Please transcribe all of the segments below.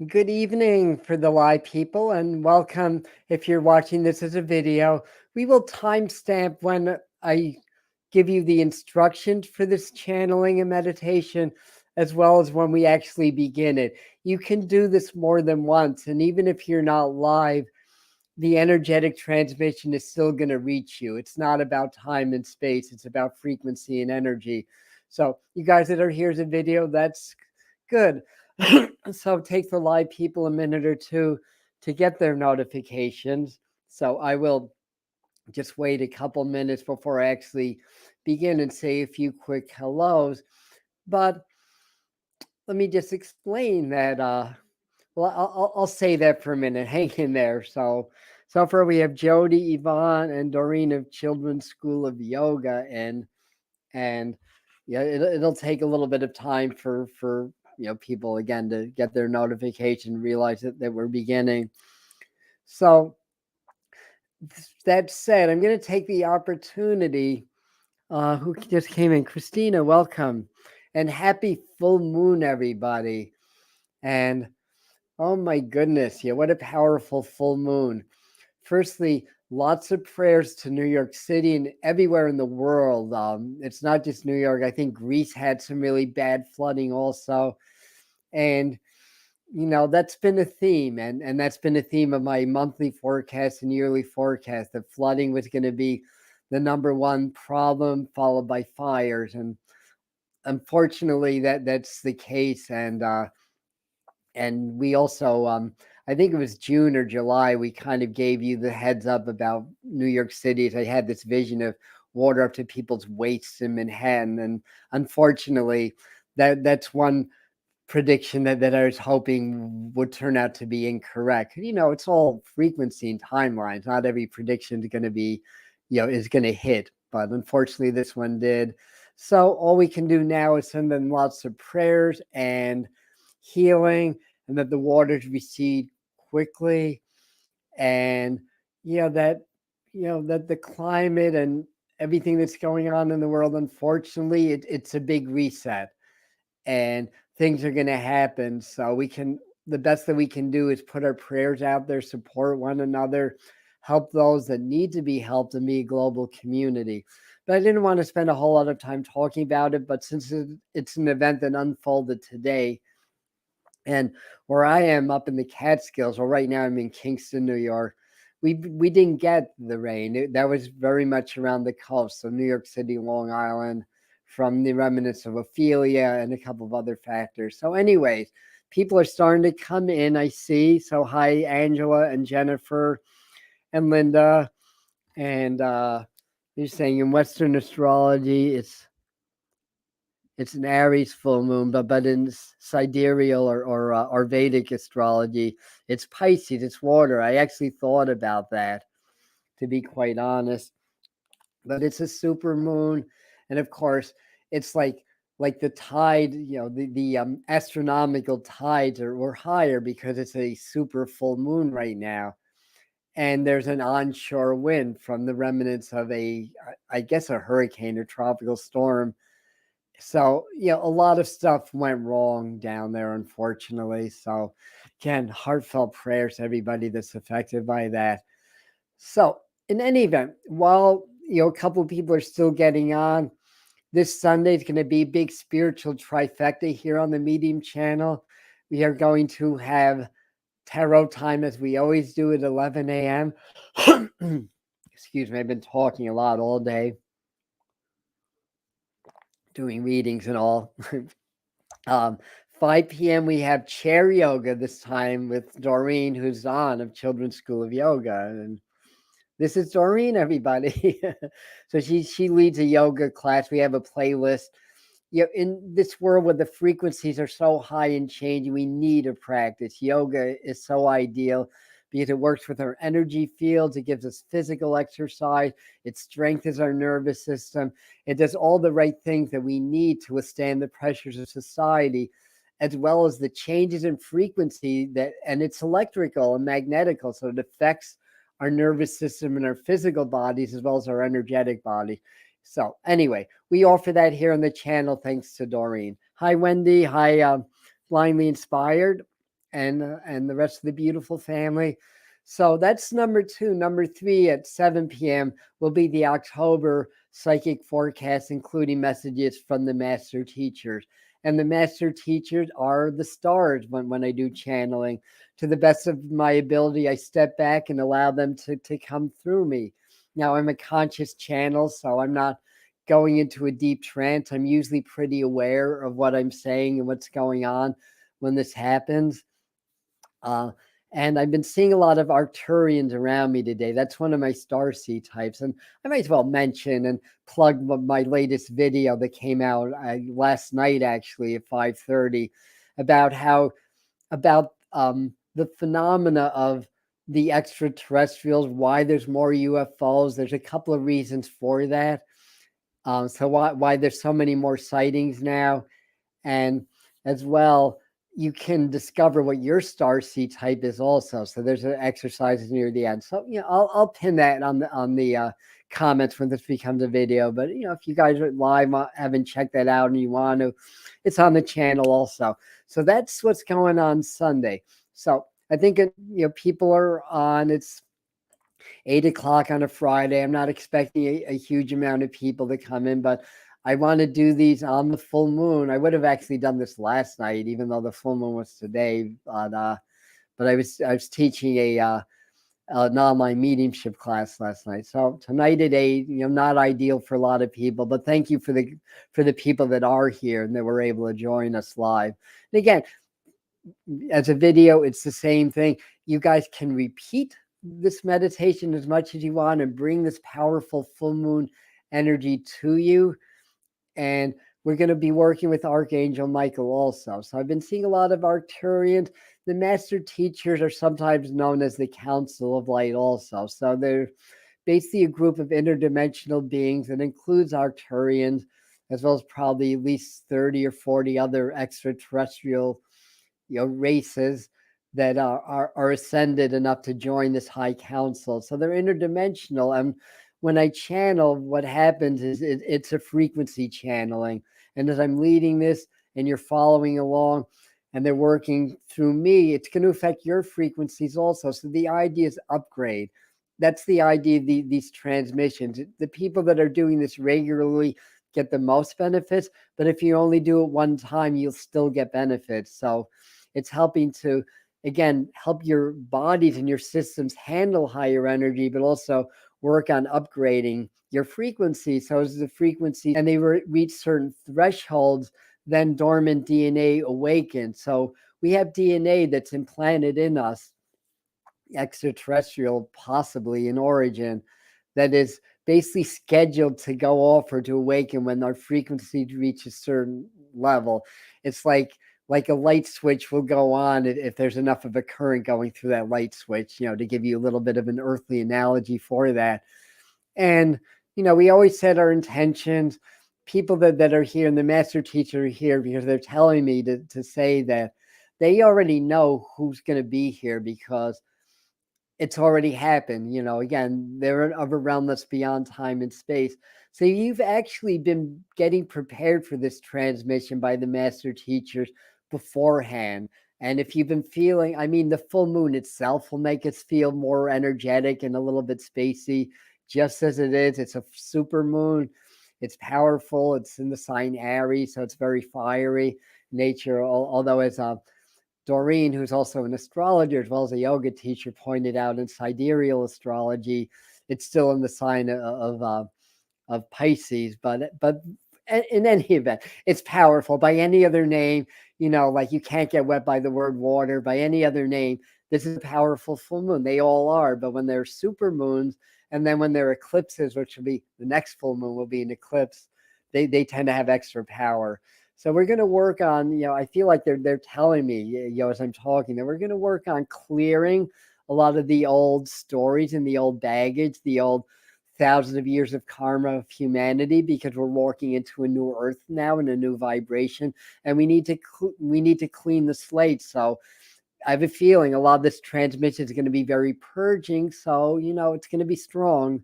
Good evening for the live people, and welcome. If you're watching this as a video, we will timestamp when I give you the instructions for this channeling and meditation, as well as when we actually begin it. You can do this more than once, and even if you're not live, the energetic transmission is still going to reach you. It's not about time and space, it's about frequency and energy. So, you guys that are here as a video, that's good. So, take the live people a minute or two to get their notifications. So, I will just wait a couple minutes before I actually begin and say a few quick hellos. But let me just explain that well, I'll say that for a minute. Hang in there. So far we have Jody, Yvonne, and Doreen of Children's School of Yoga, and yeah, it'll take a little bit of time for people again to get their notification, realize that we're beginning. So that said, I'm going to take the opportunity. Who just came in? Christina, welcome, and happy full moon, everybody. And oh my goodness, yeah, what a powerful full moon. Firstly, lots of prayers to New York City and everywhere in the world. It's not just New York. I think Greece had some really bad flooding also. And, that's been a theme. And that's been a theme of my monthly forecast and yearly forecast that flooding was going to be the number one problem, followed by fires. And unfortunately, that's the case. And we also I think it was June or July, we kind of gave you the heads up about New York City. I had this vision of water up to people's waists in Manhattan, and unfortunately that's one prediction that I was hoping would turn out to be incorrect. It's all frequency and timelines. Not every prediction is going to be is going to hit, but unfortunately this one did. So all we can do now is send them lots of prayers and healing, and that the waters recede quickly, and that the climate and everything that's going on in the world, unfortunately, it's a big reset, and things are going to happen. So the best that we can do is put our prayers out there, support one another, help those that need to be helped, and be a global community. But I didn't want to spend a whole lot of time talking about it. But since it's an event that unfolded today, and where I am up in the Catskills, well, right now I'm in Kingston, New York. We didn't get the rain. That was very much around the coast, so New York City, Long Island, from the remnants of Ophelia and a couple of other factors. So, anyways, people are starting to come in. I see. So, hi, Angela and Jennifer and Linda, and you're saying in Western astrology, it's an Aries full moon, but in sidereal or Vedic astrology, it's Pisces, it's water. I actually thought about that, to be quite honest. But it's a super moon, and of course, it's like the tide. The astronomical tides were higher because it's a super full moon right now, and there's an onshore wind from the remnants of I guess a hurricane or tropical storm. So, a lot of stuff went wrong down there, unfortunately. So, again, heartfelt prayers to everybody that's affected by that. So, in any event, while a couple of people are still getting on, this Sunday is going to be a big spiritual trifecta here on the Medium channel. We are going to have tarot time as we always do at 11 a.m. Excuse me, I've been talking a lot all day, doing readings and all. 5 p.m. we have chair yoga this time with Doreen, who's on of Children's School of Yoga. And this is Doreen, everybody. So she leads a yoga class. We have a playlist. In this world where the frequencies are so high and changing, we need to practice. Yoga is so ideal because it works with our energy fields. It gives us physical exercise. It strengthens our nervous system. It does all the right things that we need to withstand the pressures of society, as well as the changes in frequency and it's electrical and magnetical. So it affects our nervous system and our physical bodies as well as our energetic body. So anyway, we offer that here on the channel thanks to Doreen. Hi, Wendy. Hi, Blindly Inspired. and the rest of the beautiful family. So that's number 2. Number 3 at 7 p.m. will be the October psychic forecast, including messages from the master teachers. And the master teachers are the stars when I do channeling. To the best of my ability, I step back and allow them to come through me. Now, I'm a conscious channel, so I'm not going into a deep trance. I'm usually pretty aware of what I'm saying and what's going on when this happens. And I've been seeing a lot of Arcturians around me today. That's one of my starseed types. And I might as well mention and plug my latest video that came out last night, actually, at 5:30, about the phenomena of the extraterrestrials, why there's more UFOs. There's a couple of reasons for that. So why there's so many more sightings now. And as well, you can discover what your starseed type is also. So there's an exercise near the end. So I'll pin that on the comments when this becomes a video. But if you guys are live, haven't checked that out, and you want to, it's on the channel also. So that's what's going on Sunday. So I think people are on. It's 8 o'clock on a Friday. I'm not expecting a huge amount of people to come in, but I want to do these on the full moon. I would have actually done this last night, even though the full moon was today. But I was teaching an online mediumship class last night. So tonight at 8, not ideal for a lot of people, but thank you for the people that are here and that were able to join us live. And again, as a video, it's the same thing. You guys can repeat this meditation as much as you want and bring this powerful full moon energy to you. And we're going to be working with Archangel Michael also. So I've been seeing a lot of Arcturians. The master teachers are sometimes known as the Council of Light also. So they're basically a group of interdimensional beings that includes Arcturians, as well as probably at least 30 or 40 other extraterrestrial races that are ascended enough to join this high council. So they're interdimensional. And when I channel, what happens is it's a frequency channeling. And as I'm leading this and you're following along and they're working through me, it's going to affect your frequencies also. So the idea is upgrade. That's the idea of these transmissions. The people that are doing this regularly get the most benefits, but if you only do it one time, you'll still get benefits. So it's helping to, again, help your bodies and your systems handle higher energy, but also work on upgrading your frequency. So as the frequency and they reach certain thresholds, then dormant DNA awakens. So we have DNA that's implanted in us, extraterrestrial, possibly in origin, that is basically scheduled to go off or to awaken when our frequency reaches a certain level. It's like a light switch will go on if there's enough of a current going through that light switch, to give you a little bit of an earthly analogy for that. And, we always set our intentions. People that are here and the master teacher are here because they're telling me to say that they already know who's going to be here because it's already happened. Again, they're of a realm that's beyond time and space. So you've actually been getting prepared for this transmission by the master teachers beforehand. And if you've been feeling, the full moon itself will make us feel more energetic and a little bit spacey, just as it is. It's a supermoon. It's powerful. It's in the sign Aries, so it's very fiery nature. Although as Doreen, who's also an astrologer as well as a yoga teacher, pointed out in sidereal astrology, it's still in the sign of Pisces. But in any event, it's powerful. By any other name, like you can't get wet by the word water. By any other name, this is a powerful full moon. They all are. But when they're super moons, and then when they're eclipses, which will be the next full moon will be an eclipse, they tend to have extra power. So we're going to work on, I feel like they're telling me, as I'm talking, that we're going to work on clearing a lot of the old stories and the old baggage, the old thousands of years of karma of humanity, because we're walking into a new earth now and a new vibration, and we need to clean the slate. So I have a feeling a lot of this transmission is going to be very purging. So, it's going to be strong.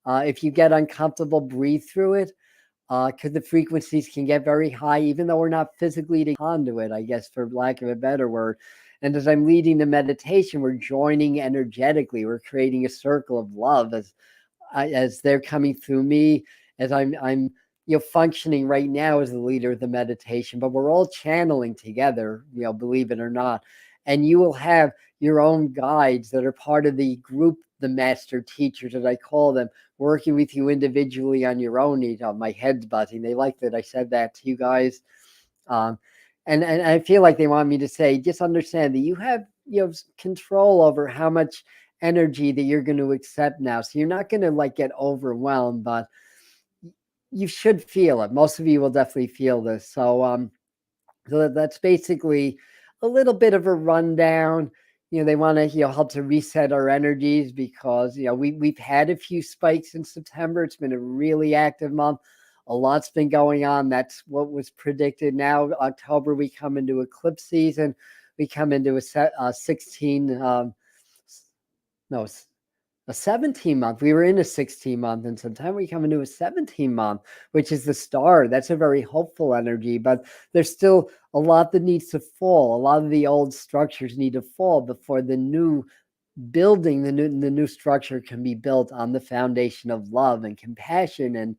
If you get uncomfortable, breathe through it. Because the frequencies can get very high, even though we're not physically to conduit, I guess, for lack of a better word. And as I'm leading the meditation, we're joining energetically. We're creating a circle of love as they're coming through me, as I'm functioning right now as the leader of the meditation, but we're all channeling together, believe it or not. And you will have your own guides that are part of the group, the master teachers, as I call them, working with you individually on your own needs. Oh, my head's buzzing. They like that I said that to you guys. And I feel like they want me to say, just understand that you have control over how much energy that you're going to accept now. So you're not going to get overwhelmed, but you should feel it. Most of you will definitely feel this. So that's basically a little bit of a rundown. They want to help to reset our energies because we've had a few spikes in September. It's been a really active month. A lot's been going on. That's what was predicted. Now October we come into eclipse season. We come into a 17 month. We were in a 16 month in September. We come into a 17 month, which is the star. That's a very hopeful energy, but there's still a lot that needs to fall. A lot of the old structures need to fall before the new building, the new structure can be built on the foundation of love and compassion and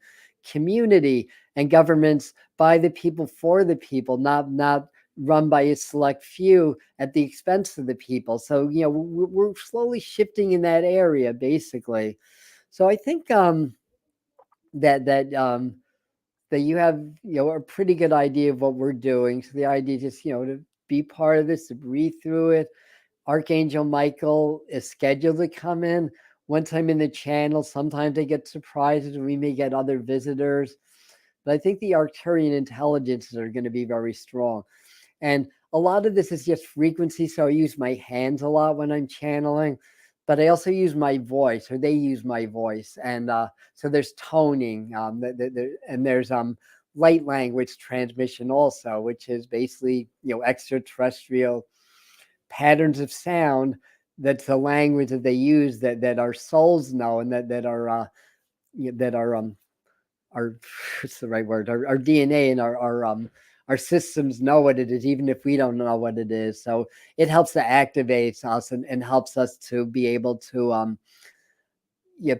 community and governments by the people for the people, not run by a select few at the expense of the people. So we're slowly shifting in that area, basically. So I think that you have a pretty good idea of what we're doing. So the idea is just to be part of this, to breathe through it. Archangel Michael is scheduled to come in. Once I'm in the channel, sometimes I get surprises. We may get other visitors. But I think the Arcturian intelligences are going to be very strong. And a lot of this is just frequency. So I use my hands a lot when I'm channeling. But I also use my voice, or they use my voice. And so there's toning. And there's light language transmission also, which is basically extraterrestrial patterns of sound. That's the language that they use that our souls know, and that are our what's the right word, our DNA and our systems know what it is, even if we don't know what it is. So it helps to activate us and helps us to be able to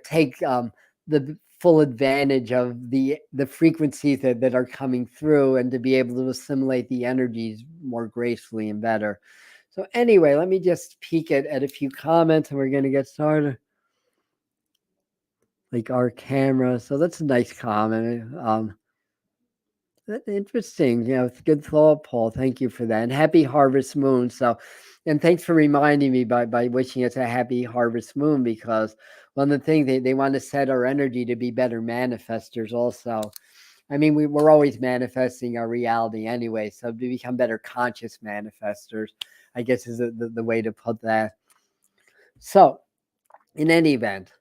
take the full advantage of the frequencies that are coming through, and to be able to assimilate the energies more gracefully and better. So anyway, let me just peek at a few comments and we're going to get started. Like our camera. So that's a nice comment. That's interesting. It's a good thought, Paul. Thank you for that. And happy harvest moon. So, and thanks for reminding me by wishing us a happy harvest moon, because one of the things they want to set our energy to be better manifestors also. I mean, we're always manifesting our reality anyway. So to become better conscious manifestors, I guess is the way to put that. So in any event,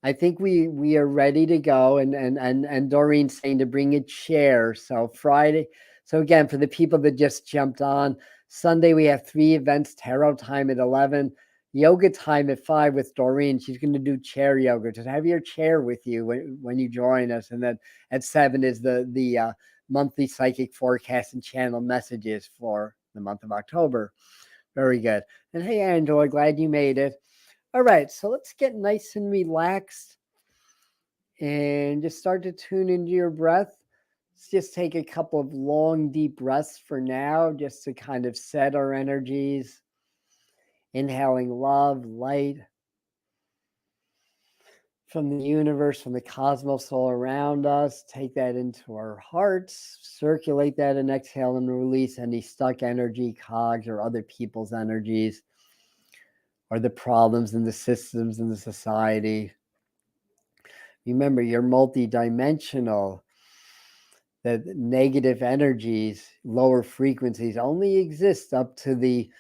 I think we are ready to go, and Doreen's saying to bring a chair. So Friday, so again, for the people that just jumped on, Sunday we have 3 events: tarot time at 11, yoga time at 5 with Doreen. She's going to do chair yoga. Just have your chair with you when you join us. And then at 7 is the monthly psychic forecast and channel messages for the month of October. Very good. And hey, Angela, glad you made it. All right, so let's get nice and relaxed and just start to tune into your breath. Let's just take a couple of long, deep breaths for now, just to kind of set our energies. Inhaling love, light from the universe, from the cosmos all around us. Take that into our hearts, circulate that, and exhale and release any stuck energy, cogs, or other people's energies, or the problems in the systems in the society. Remember, you're multidimensional. That negative energies, lower frequencies, only exist up to the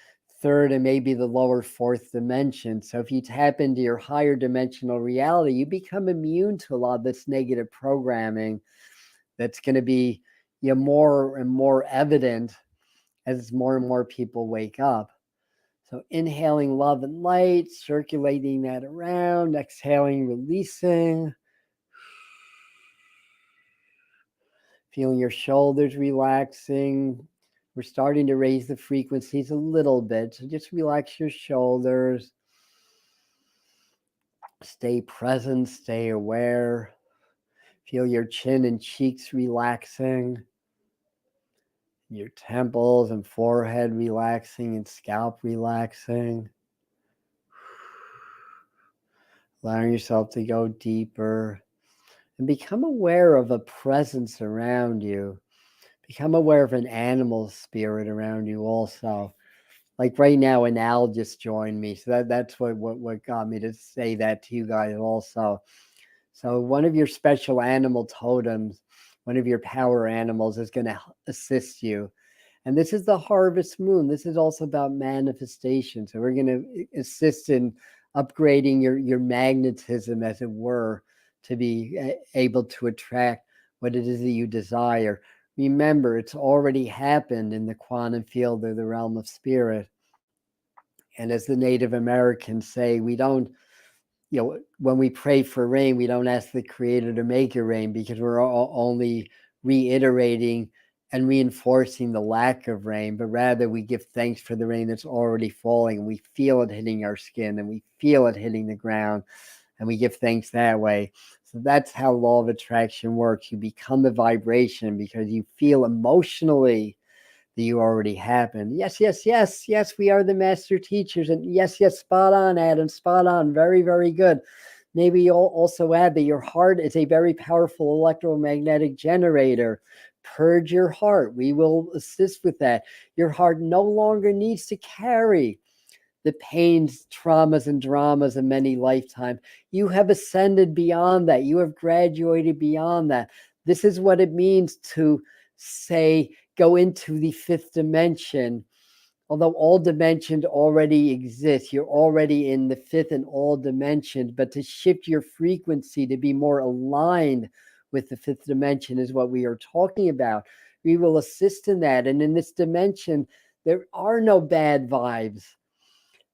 3rd and maybe the lower 4th dimension. So if you tap into your higher dimensional reality, you become immune to a lot of this negative programming that's going to be more and more evident as more and more people wake up. So inhaling love and light, circulating that around, exhaling, releasing. Feeling your shoulders relaxing, We're starting to raise the frequencies a little bit. So just relax your shoulders. Stay present, stay aware. Feel your chin and cheeks relaxing. Your temples and forehead relaxing and scalp relaxing. Allowing yourself to go deeper and become aware of a presence around you. Become aware of an animal spirit around you also. Like right now, an owl just joined me. So that's what got me to say that to you guys also. So one of your special animal totems, one of your power animals is going to assist you. And this is the harvest moon. This is also about manifestation. So we're going to assist in upgrading your magnetism, as it were, to be able to attract what it is that you desire. Remember, it's already happened in the quantum field or the realm of spirit. And as the Native Americans say, we don't, when we pray for rain, we don't ask the Creator to make it rain, because we're only reiterating and reinforcing the lack of rain, but rather we give thanks for the rain that's already falling, and we feel it hitting our skin, and we feel it hitting the ground, and we give thanks that way. So that's how law of attraction works. You become the vibration because you feel emotionally that you already happened. Yes, yes, yes, yes, we are the master teachers. And yes, yes, spot on, Adam, spot on. Very, very good. Maybe you'll also add that your heart is a very powerful electromagnetic generator. Purge your heart. We will assist with that. Your heart no longer needs to carry the pains, traumas, and dramas of many lifetimes. You have ascended beyond that. You have graduated beyond that. This is what it means to say, go into the fifth dimension. Although all dimensions already exist, you're already in the fifth and all dimensions, but to shift your frequency to be more aligned with the fifth dimension is what we are talking about. We will assist in that. And in this dimension, there are no bad vibes.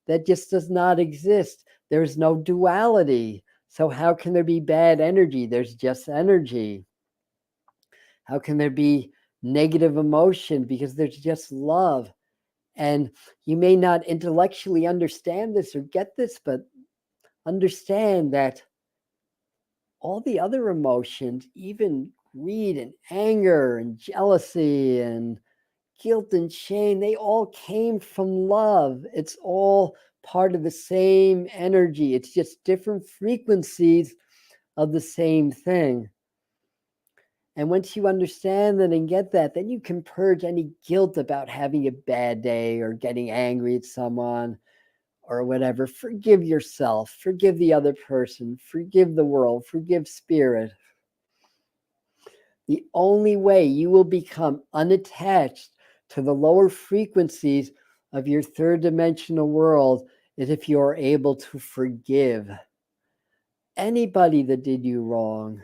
That just does not exist. There's no duality. So how can there be bad energy? There's just energy. How can there be negative emotion? Because there's just love. And you may not intellectually understand this or get this, but understand that all the other emotions, even greed and anger and jealousy and guilt and shame, they all came from love. It's all part of the same energy. It's just different frequencies of the same thing. And once you understand that and get that, then you can purge any guilt about having a bad day or getting angry at someone or whatever. Forgive yourself, forgive the other person, forgive the world, forgive spirit. The only way you will become unattached to the lower frequencies of your third dimensional world is if you are able to forgive anybody that did you wrong.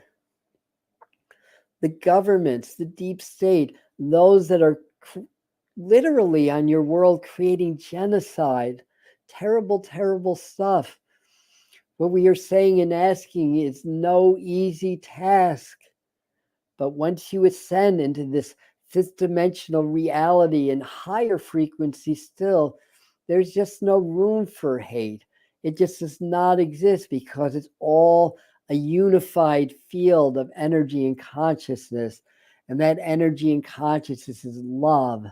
The governments, the deep state, those that are literally on your world creating genocide, terrible, terrible stuff. What we are saying and asking is no easy task. But once you ascend into this fifth dimensional reality and higher frequency still, there's just no room for hate. It just does not exist because it's all a unified field of energy and consciousness. And that energy and consciousness is love.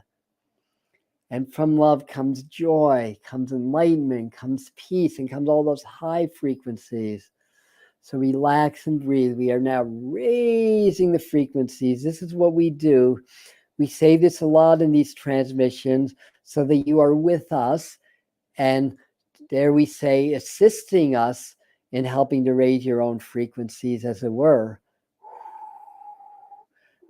And from love comes joy, comes enlightenment, comes peace, and comes all those high frequencies. So relax and breathe. We are now raising the frequencies. This is what we do. We say this a lot in these transmissions so that you are with us. And there we say, assisting us in helping to raise your own frequencies, as it were.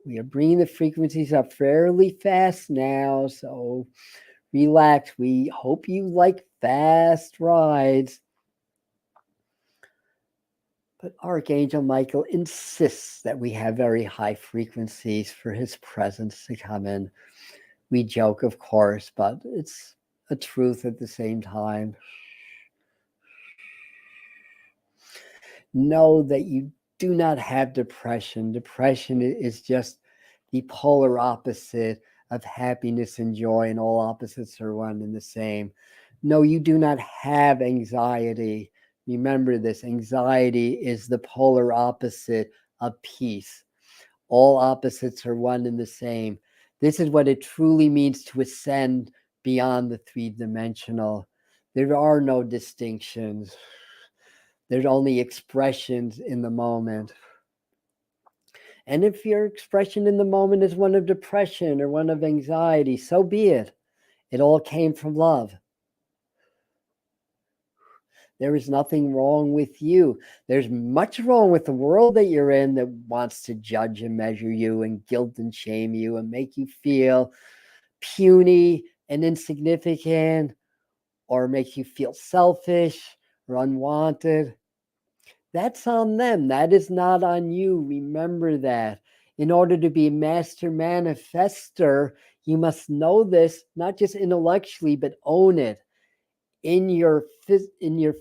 We are bringing the frequencies up fairly fast now. So relax. We hope you like fast rides. But Archangel Michael insists that we have very high frequencies for his presence to come in. We joke, of course, but it's a truth at the same time. Know that you do not have depression. Depression is just the polar opposite of happiness and joy, and all opposites are one and the same. No, you do not have anxiety. Remember this, anxiety is the polar opposite of peace. All opposites are one and the same. This is what it truly means to ascend beyond the three-dimensional. There are no distinctions. There's only expressions in the moment. And if your expression in the moment is one of depression or one of anxiety, so be it. It all came from love. There is nothing wrong with you. There's much wrong with the world that you're in that wants to judge and measure you and guilt and shame you and make you feel puny and insignificant, or make you feel selfish or unwanted. That's on them. That is not on you. Remember that. In order to be a master manifester, you must know this, not just intellectually, but own it in your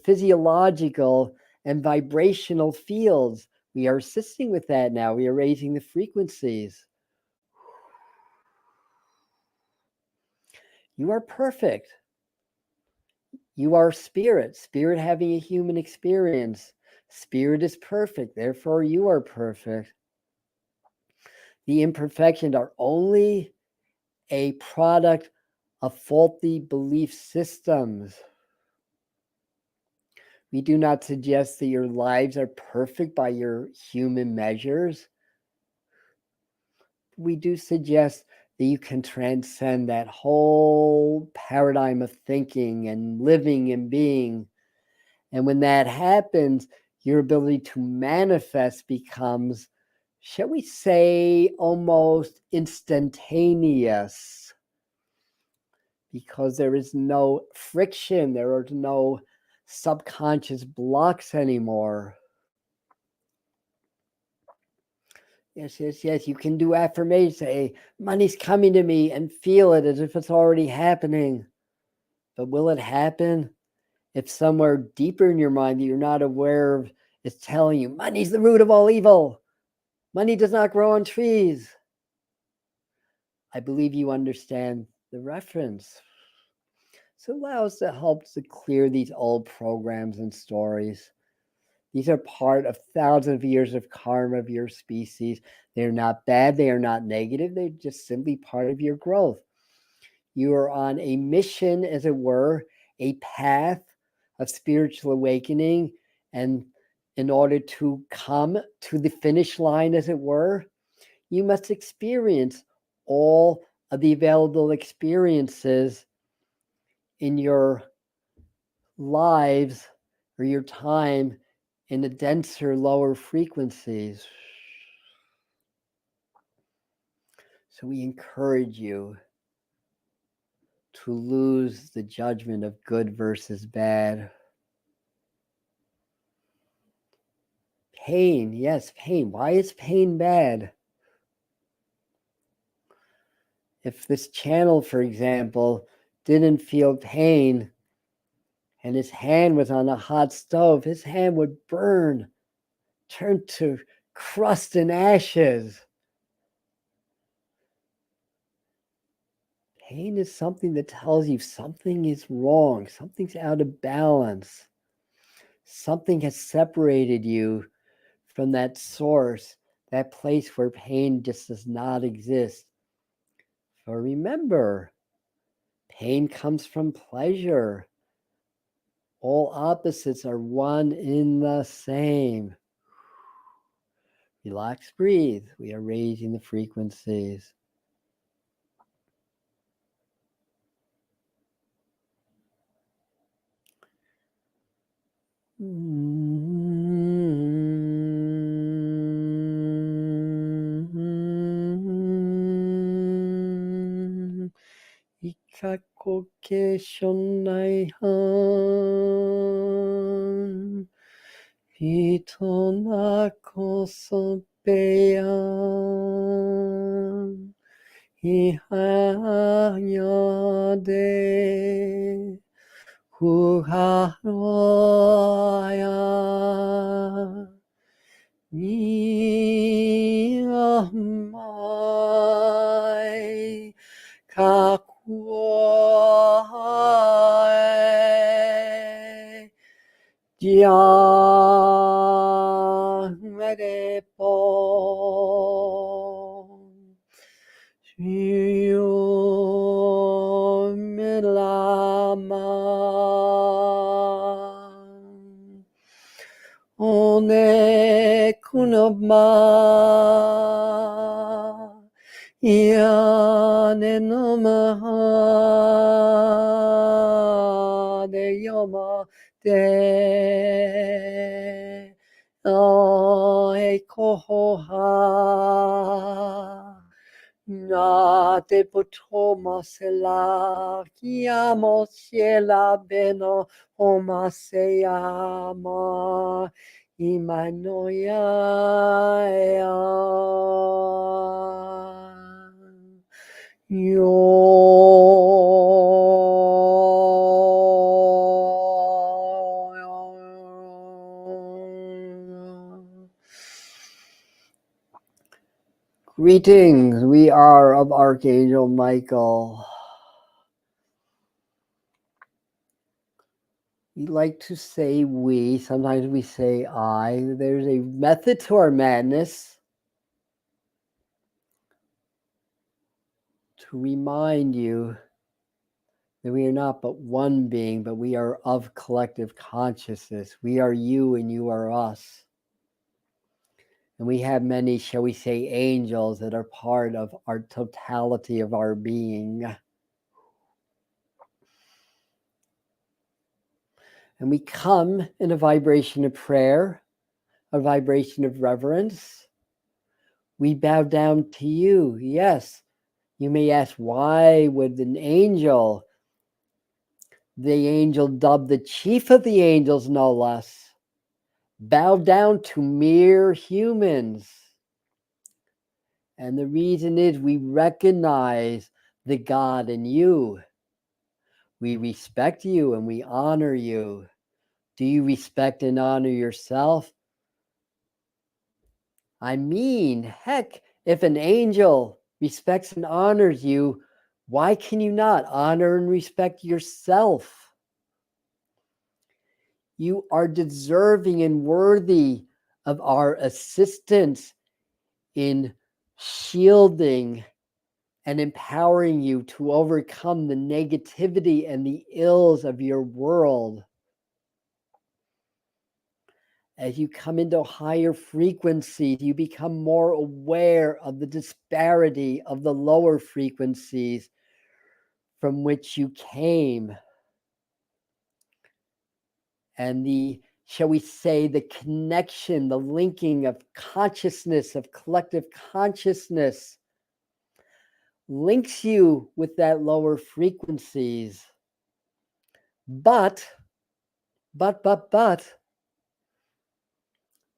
physiological and vibrational fields. We are assisting with that now. We are raising the frequencies. You are perfect. You are spirit. Spirit having a human experience. Spirit is perfect. Therefore, you are perfect. The imperfections are only a product of faulty belief systems. We do not suggest that your lives are perfect by your human measures. We do suggest that you can transcend that whole paradigm of thinking and living and being. And when that happens, your ability to manifest becomes, shall we say, almost instantaneous, because there is no friction, there are no subconscious blocks anymore. Yes, you can do affirmations, say, money's coming to me, and feel it as if it's already happening. But will it happen if somewhere deeper in your mind that you're not aware of is telling you, money's the root of all evil? Money does not grow on trees. I believe you understand the reference. So allow us to help to clear these old programs and stories. These are part of thousands of years of karma of your species. They're not bad. They are not negative. They're just simply part of your growth. You are on a mission, as it were, a path of spiritual awakening. And in order to come to the finish line, as it were, you must experience all of the available experiences in your lives or your time in the denser, lower frequencies. So we encourage you to lose the judgment of good versus bad. Pain, yes, pain. Why is pain bad? If this channel, for example, didn't feel pain and his hand was on a hot stove, his hand would burn, turn to crust and ashes. Pain is something that tells you something is wrong, something's out of balance. Something has separated you from that source, that place where pain just does not exist. For remember, pain comes from pleasure. All opposites are one in the same. Relax, breathe. We are raising the frequencies. Ikakoke shonai han pitona kosopeyan ihaya de Kuharaya Niyamai Repo Milama One Kunoma Yane Namaha De Yoma De Kohoha Na te potoma sela kiamo siela beno homa seyama imanoya Greetings, we are of Archangel Michael. We like to say we, sometimes we say I. There's a method to our madness to remind you that we are not but one being, but we are of collective consciousness. We are you and you are us. And we have many, shall we say, angels that are part of our totality of our being. And we come in a vibration of prayer, a vibration of reverence. We bow down to you. Yes, you may ask, why would an angel, the angel dubbed the chief of the angels, no less, bow down to mere humans? And the reason is we recognize the God in you. We respect you and we honor you. Do you respect and honor yourself? I mean, heck, if an angel respects and honors you, why can you not honor and respect yourself? You are deserving and worthy of our assistance in shielding and empowering you to overcome the negativity and the ills of your world. As you come into higher frequencies, you become more aware of the disparity of the lower frequencies from which you came. And the, shall we say, the connection, the linking of consciousness, of collective consciousness, links you with that lower frequencies. But,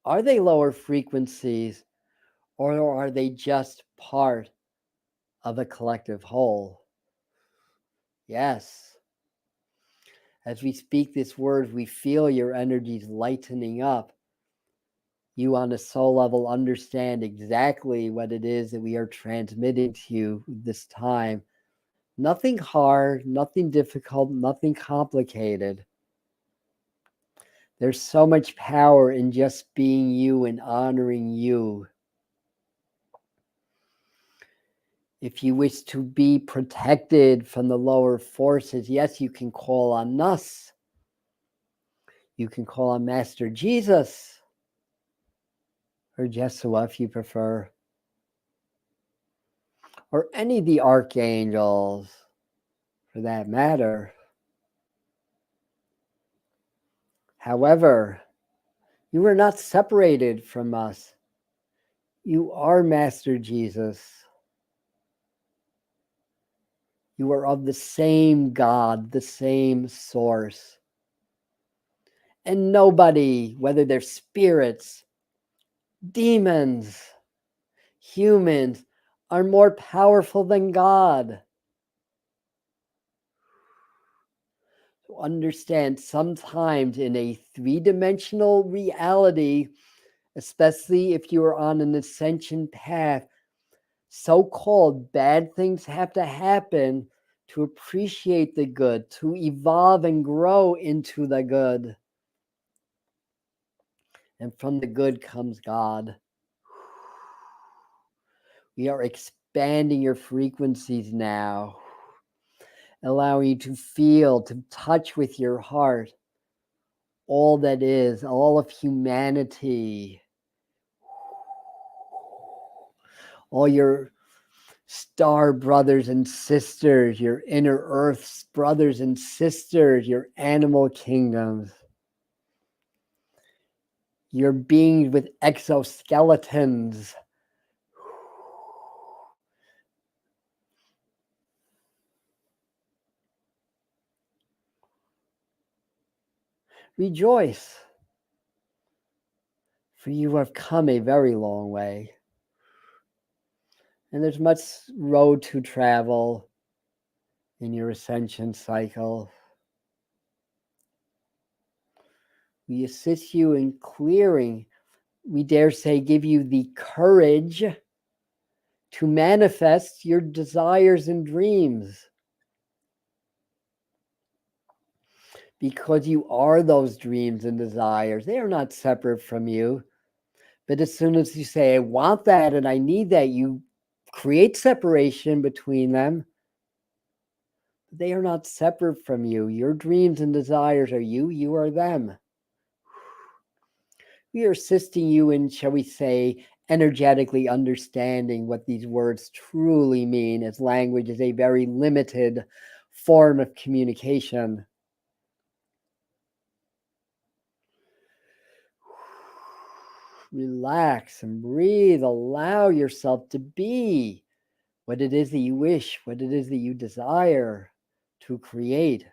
are they lower frequencies, or are they just part of a collective whole? Yes. As we speak this word, we feel your energies lightening up. You on a soul level understand exactly what it is that we are transmitting to you this time. Nothing hard, nothing difficult, nothing complicated. There's so much power in just being you and honoring you. If you wish to be protected from the lower forces, yes, you can call on us. You can call on Master Jesus, or Jesua if you prefer, or any of the archangels for that matter. However, you are not separated from us. You are Master Jesus. You are of the same God, the same source. And nobody, whether they're spirits, demons, humans, are more powerful than God. To understand, sometimes in a three-dimensional reality, especially if you are on an ascension path, so-called bad things have to happen to appreciate the good, to evolve and grow into the good. And from the good comes God. We are expanding your frequencies now, allowing you to feel, to touch with your heart all that is, all of humanity, all your star brothers and sisters, your inner earth's brothers and sisters, your animal kingdoms, your beings with exoskeletons. Rejoice, for you have come a very long way. And there's much road to travel in your ascension cycle. We assist you in clearing, we dare say, give you the courage to manifest your desires and dreams. Because you are those dreams and desires. They are not separate from you. But as soon as you say, I want that and I need that, you create separation between them. They are not separate from you. Your dreams and desires are you, you are them. We are assisting you in, shall we say, energetically understanding what these words truly mean, as language is a very limited form of communication. Relax and breathe. Allow yourself to be what it is that you wish, what it is that you desire to create.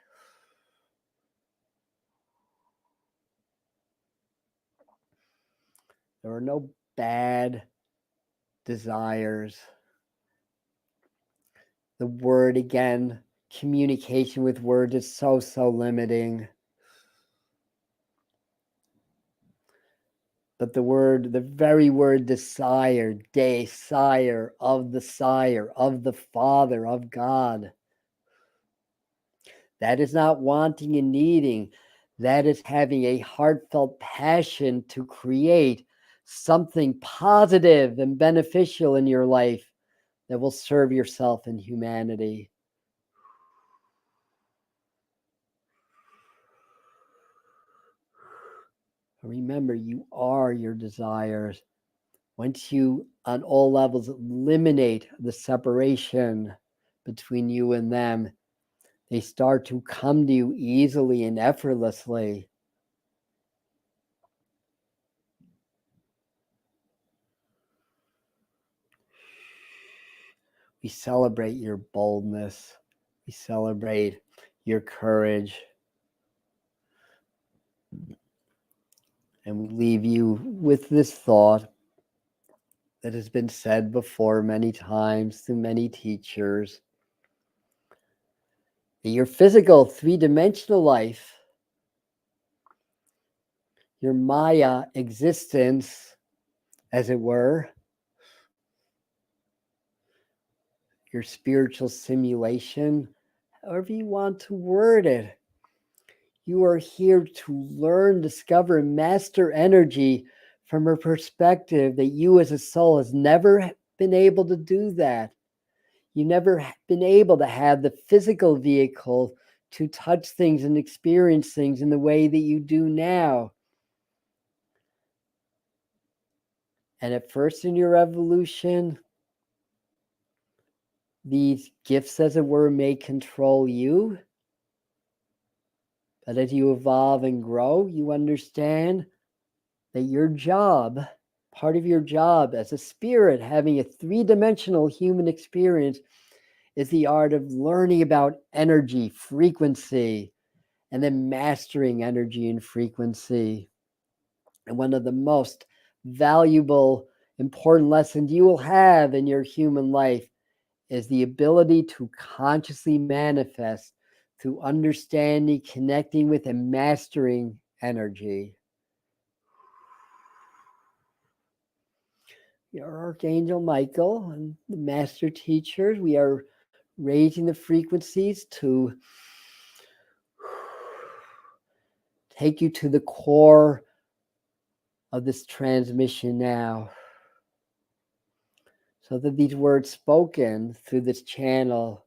There are no bad desires. The word, again, communication with words is so limiting. But the very word desire, desire, of the sire, of the Father, of God, that is not wanting and needing. That is having a heartfelt passion to create something positive and beneficial in your life that will serve yourself and humanity. Remember, you are your desires. Once you, on all levels, eliminate the separation between you and them, they start to come to you easily and effortlessly. We celebrate your boldness. We celebrate your courage. And we leave you with this thought that has been said before many times through many teachers. That your physical three-dimensional life, your Maya existence, as it were, your spiritual simulation, however you want to word it, you are here to learn, discover, and master energy from a perspective that you as a soul has never been able to do that. You've never been able to have the physical vehicle to touch things and experience things in the way that you do now. And at first in your evolution, these gifts, as it were, may control you. But as you evolve and grow, you understand that your job, part of your job as a spirit, having a three-dimensional human experience, is the art of learning about energy, frequency, and then mastering energy and frequency. And one of the most valuable, important lessons you will have in your human life is the ability to consciously manifest through understanding, connecting with, and mastering energy. Your Archangel Michael and the master teachers, we are raising the frequencies to take you to the core of this transmission now, so that these words spoken through this channel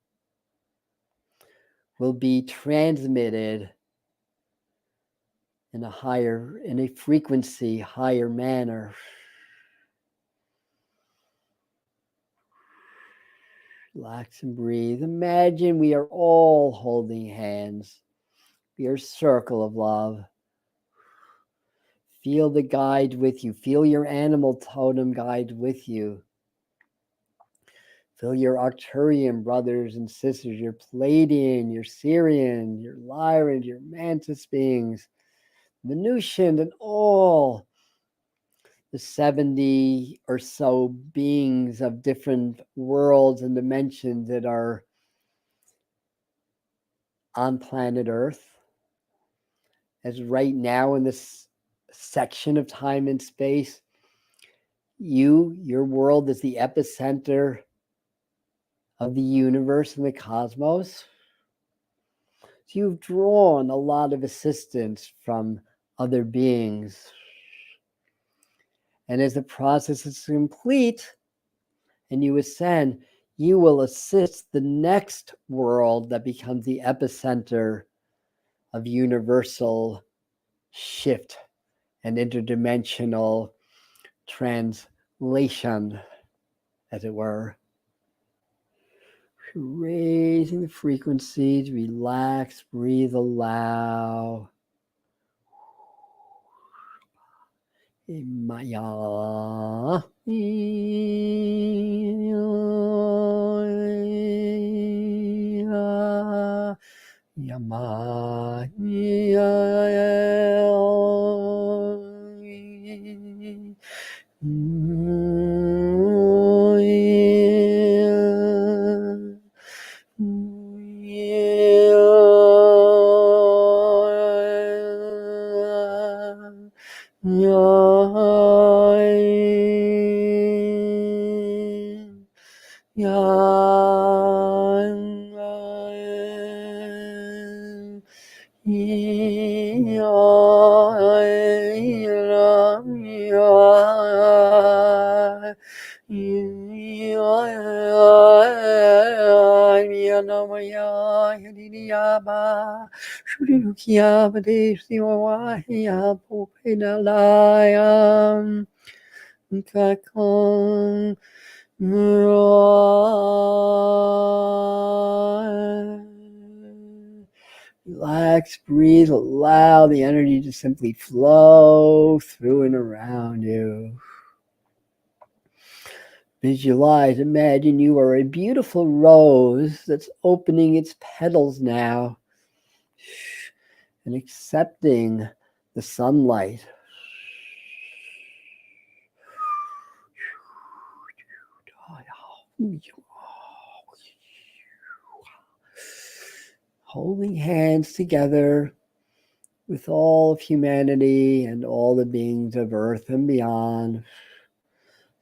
will be transmitted in a frequency, higher manner. Relax and breathe. Imagine we are all holding hands. We are a circle of love. Feel the guide with you. Feel your animal totem guide with you. Feel your Arcturian brothers and sisters, your Palladian, your Syrian, your Lyran, your Mantis beings, Venusian, and all the 70 or so beings of different worlds and dimensions that are on planet Earth. As right now in this section of time and space, your world is the epicenter of the universe and the cosmos. So you've drawn a lot of assistance from other beings. And as the process is complete and you ascend, you will assist the next world that becomes the epicenter of universal shift and interdimensional translation, as it were. Raising the frequencies, relax, breathe, allow. Maya. Yama. Relax, breathe, allow the energy to simply flow through and around you. Visualize, imagine you are a beautiful rose that's opening its petals now and accepting the sunlight. Holding hands together with all of humanity and all the beings of Earth and beyond,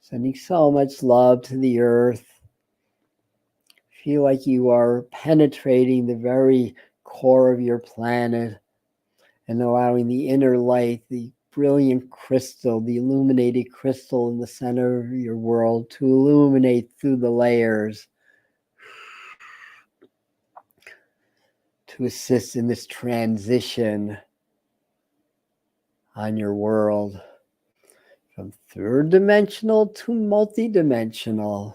sending so much love to the Earth. Feel like you are penetrating the very core of your planet and allowing the inner light, the brilliant crystal, the illuminated crystal in the center of your world to illuminate through the layers, to assist in this transition on your world from third dimensional to multidimensional,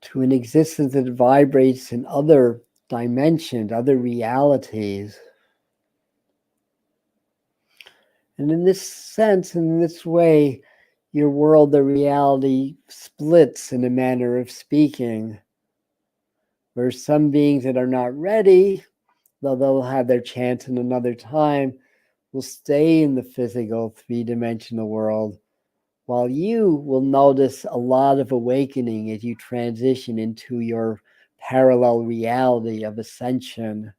to an existence that vibrates in other dimensions, other realities. And in this sense, in this way, your world, the reality, splits in a manner of speaking, where some beings that are not ready, though they'll have their chance in another time, will stay in the physical three-dimensional world, while you will notice a lot of awakening as you transition into your parallel reality of ascension.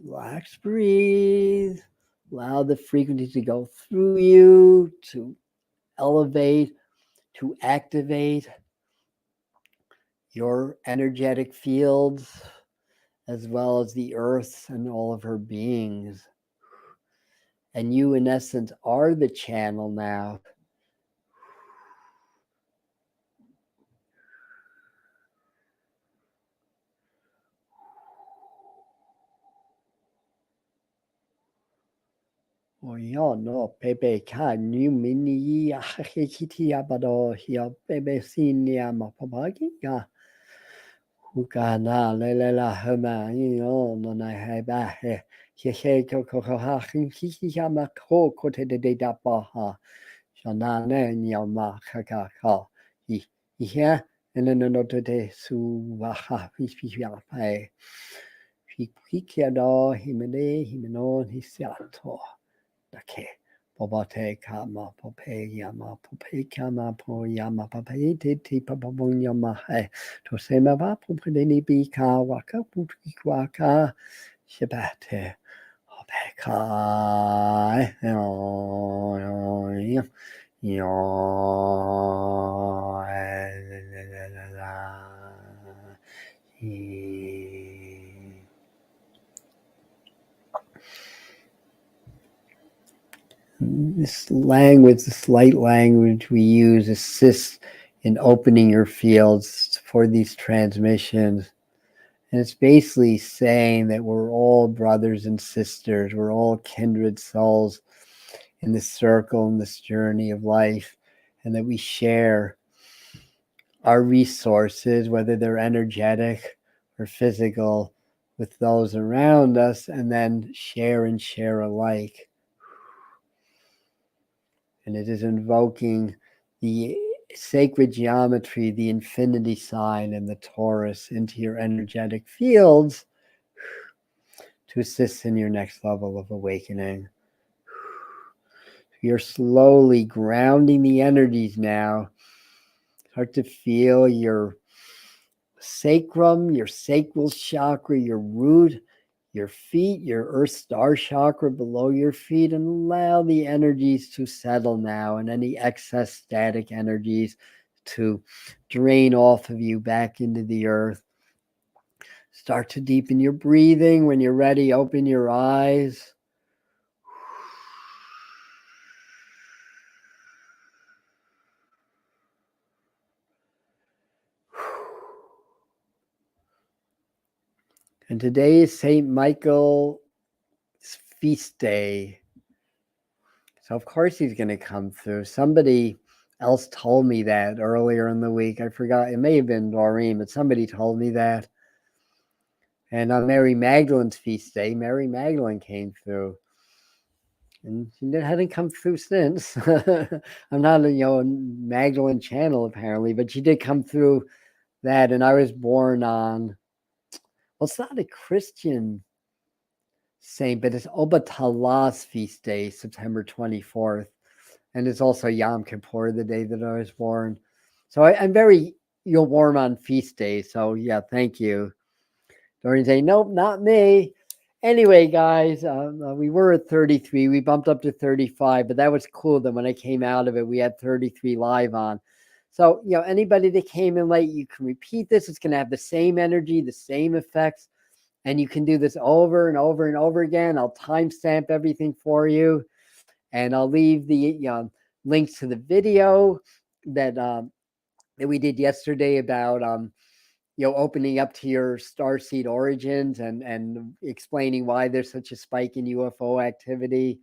Relax, breathe. Allow the frequency to go through you, to elevate, to activate your energetic fields as well as the earth and all of her beings. And you, in essence, are the channel now. No, Pepe can you mini Hikitia Bado here, Bebe Sinia Mapabagiga. Hukana Lela Hema, no, I have a he Coco Hikiyama Kote de Data Baha. Shanane Nyama Kaka. He here and then another day Suwaha, Pishia Pay. Hikiado, Himeno, Hisiato. Okay. Pobate kama pope yama po yama pape titi papabon yama he to sema va popeni bika waka puki waka shibate opeka this language, this light language we use assists in opening your fields for these transmissions. And it's basically saying that we're all brothers and sisters. We're all kindred souls in this circle, in this journey of life, and that we share our resources, whether they're energetic or physical, with those around us, and then share and share alike. And it is invoking the sacred geometry, the infinity sign and the Taurus into your energetic fields to assist in your next level of awakening. You're slowly grounding the energies now. Start to feel your sacrum, your sacral chakra, your root, your feet, your earth star chakra below your feet, and allow the energies to settle now and any excess static energies to drain off of you back into the earth. Start to deepen your breathing. When you're ready, open your eyes. And today is St. Michael's feast day. So of course he's going to come through. Somebody else told me that earlier in the week. I forgot. It may have been Doreen, but somebody told me that. And on Mary Magdalene's feast day, Mary Magdalene came through. And she hadn't come through since. I'm not a Magdalene channel apparently, but she did come through that. And I was born on, well, it's not a Christian saint, but it's Obatalah's feast day, September 24th. And it's also Yom Kippur, the day that I was born. So I'm very warm on feast days. So yeah, thank you. Doreen saying, nope, not me. Anyway, guys, we were at 33. We bumped up to 35, but that was cool that when I came out of it, we had 33 live on. So, anybody that came in late, you can repeat this. It's going to have the same energy, the same effects, and you can do this over and over and over again. I'll timestamp everything for you, and I'll leave the links to the video that we did yesterday about opening up to your starseed origins and explaining why there's such a spike in UFO activity.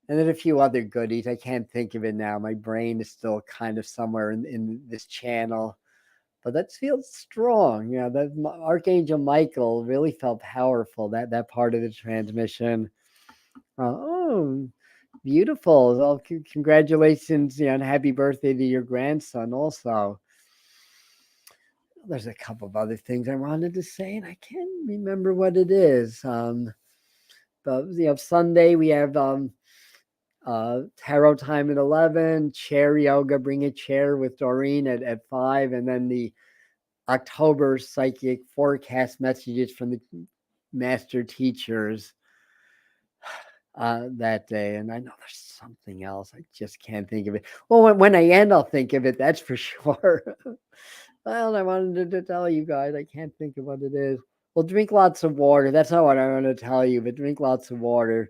And then a few other goodies. I can't think of it now. My brain is still kind of somewhere in this channel. But that feels strong. That Archangel Michael really felt powerful, that part of the transmission. Beautiful. Well, congratulations and happy birthday to your grandson also. There's a couple of other things I wanted to say, and I can't remember what it is. But Sunday we have tarot time at 11, chair yoga, bring a chair with Doreen at 5, and then the October psychic forecast messages from the master teachers that day. And I know there's something else. I just can't think of it. Well, when I end, I'll think of it. That's for sure. Well, I wanted to tell you guys. I can't think of what it is. Well, drink lots of water. That's not what I want to tell you, but drink lots of water.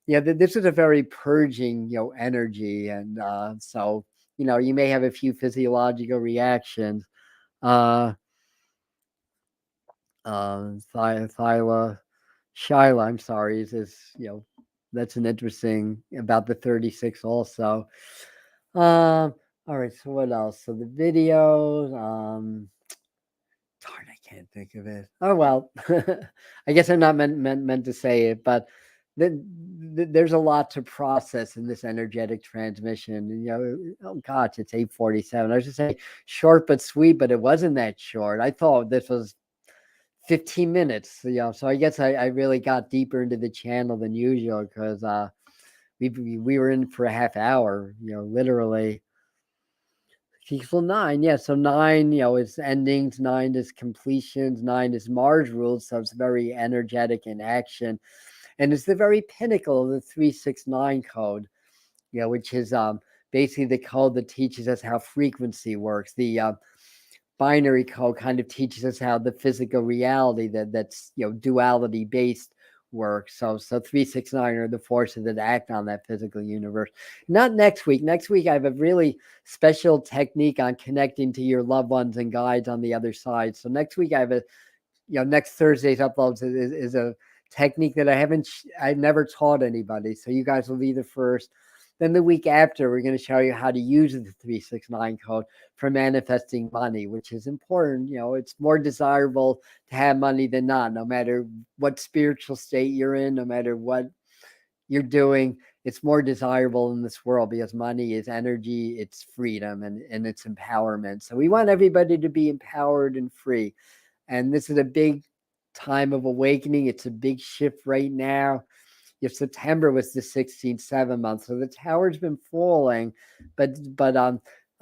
Yeah, this is a very purging, energy, and so you may have a few physiological reactions. Thyla, Shyla, I'm sorry, is that's an interesting about the 36 also. All right, so what else? So the videos, darn, I can't think of it. Oh well, I guess I'm not meant to say it, but there's a lot to process in this energetic transmission. Oh gosh, it's 8:47. I was just say short but sweet, but it wasn't that short. I thought this was 15 minutes. So I guess I really got deeper into the channel than usual because we were in for a half hour. Literally. Equal 9, yeah. So 9, is endings, 9 is completions, 9 is Mars rules, so it's very energetic in action. And it's the very pinnacle of the 369 code, which is basically the code that teaches us how frequency works. The binary code kind of teaches us how the physical reality that's duality based works. So 369 are the forces that act on that physical universe. Not next week. Next week I have a really special technique on connecting to your loved ones and guides on the other side. So next week I have a next Thursday's uploads is a technique that I've never taught anybody. So you guys will be the first. Then the week after, we're going to show you how to use the 369 code for manifesting money, which is important. It's more desirable to have money than not, no matter what spiritual state you're in, no matter what you're doing. It's more desirable in this world because money is energy, it's freedom, and it's empowerment. So we want everybody to be empowered and free. And this is a big time of awakening. It's a big shift right now. If September was the 16-7 month, so the tower's been falling, but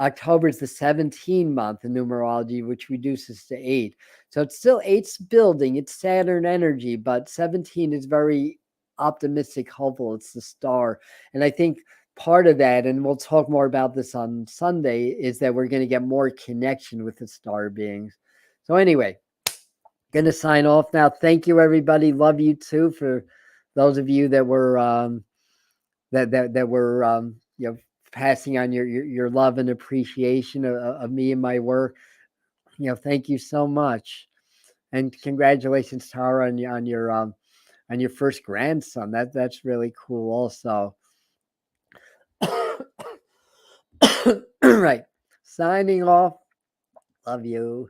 October is the 17 month in numerology, which reduces to 8. So it's still 8's building, it's Saturn energy, but 17 is very optimistic, hopeful. It's the star. And I think part of that, and we'll talk more about this on Sunday, is that we're going to get more connection with the star beings. So anyway, going to sign off now. Thank you, everybody. Love you too. For those of you that were that were passing on your love and appreciation of me and my work. Thank you so much, and congratulations, Tara, on your first grandson. That's really cool. Also, right. Signing off. Love you.